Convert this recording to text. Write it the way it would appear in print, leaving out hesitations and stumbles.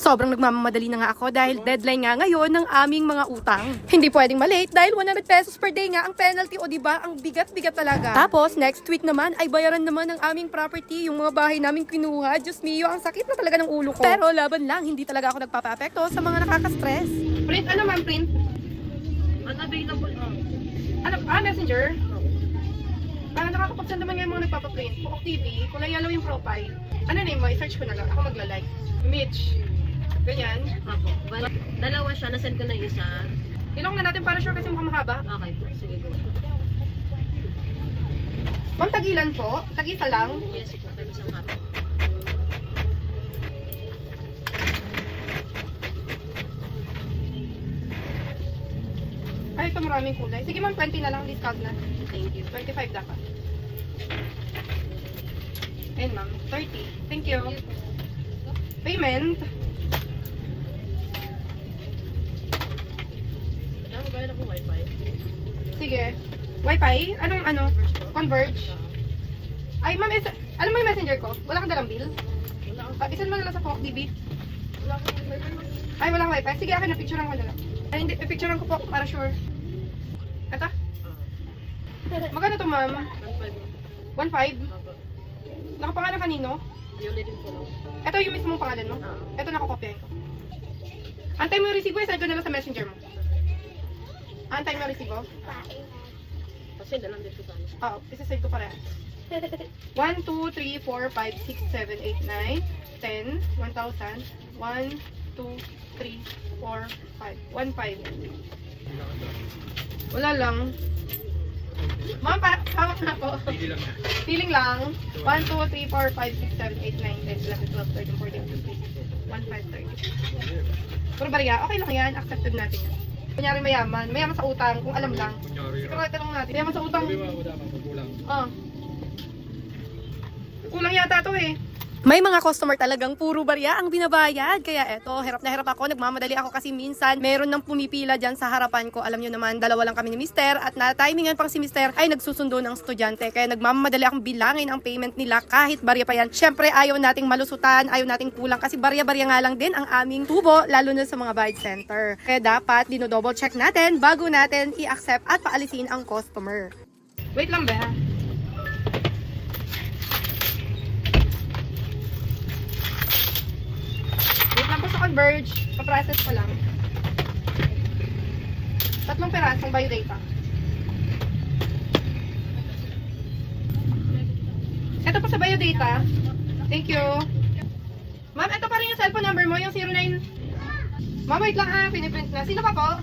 Sobrang nagmamamadali na nga ako dahil deadline nga ngayon ng aming mga utang. Hindi pwedeng malate dahil 100 pesos per day nga ang penalty o diba ang bigat-bigat talaga. Tapos next week naman ay bayaran naman ng aming property, yung mga bahay namin kinuha. Diyos mio, ang sakit na talaga ng ulo ko. Pero laban lang, hindi talaga ako nagpapa-apekto sa mga nakaka-stress. Print, ano ma'am, print? Unavailable. Messenger? Nakakapag-send naman nga yung mga nagpapaprint. Pook TV, kulay yellow yung profile. Ano name mo? I-search ko na lang. Ako magla-like. Mitch. Ganyan. Apo. Dalawa siya, nasend ko na yung isa. Ilong na natin para sure kasi mukhang mahaba. Okay po, sige po. Ma'am, tagilan po. Tag-isa lang. Yes po, tayo isang hapo. Ay, ito maraming kulay. Sige ma'am, 20 na lang. Discount na. Thank you. 25 dapat. Ayun ma'am, 30. Thank you. Payment. Alam mo gaya na po wifi? Sige. Wi-Fi? Anong ano? Converge? Ay ma'am, alam mo yung messenger ko? Wala kang dalang bill? Wala. Isan mo na lang sa Pook TV. Wala akong wifi. Ay, walang wifi. Sige, akin na. Picturean ko na lang. Ay, hindi. Picturean ko po para sure. Ito? Magkano to, ma'am? 1.5? 1.5. Apo. Nakapangalan kanino? Yun din po lang. Ito yung mismong pangalan mo? Ito nakakopyahin ko. Antay mo yung resibo, send ko na lang sa messenger mo. Antay mo yung resibo? Kasi dalang din po sa ano. Oo, isa-save ko parehas. 1, 2, 3, 4, 5, 6, 7, 8, 9, 10, 1,000, 1, 2, 3, 4, 5, 1,500. Wala lang. Ma'am, hawak na po. Feeling lang. 1, 2, 3, 4, 5, 6, 7, 8, 9, 10, 11, 12, 13, 14, 15, 1, 5, 30. Puro bariya, okay lang yan. Accepted natin yan. Kunyari mayaman. Mayaman sa utang, kung alam lang. Siguro tanong natin. Mayaman sa utang. Ah. Kulang yata to eh. May mga customer talagang puro barya ang binabayad. Kaya eto, hirap na hirap ako. Nagmamadali ako kasi minsan meron nang pumipila dyan sa harapan ko. Alam nyo naman, dalawa lang kami ni Mister. At na-timingan pang si Mister ay nagsusundo ng estudyante. Kaya nagmamadali akong bilangin ang payment nila kahit barya pa yan. Syempre, ayaw nating malusutan, ayaw nating kulang. Kasi barya-barya nga lang din ang aming tubo, lalo na sa mga bayad center. Kaya dapat dino-double check natin bago natin i-accept at paalisin ang customer. Wait lang ba? Sa Converge, pa-process pa lang. 3 pirasong biodata. Ito po sa biodata. Thank you. Ma'am, ito pa rin yung cellphone number mo, yung 09. Ma'am, wait lang ha, piniprint na. Sino pa po?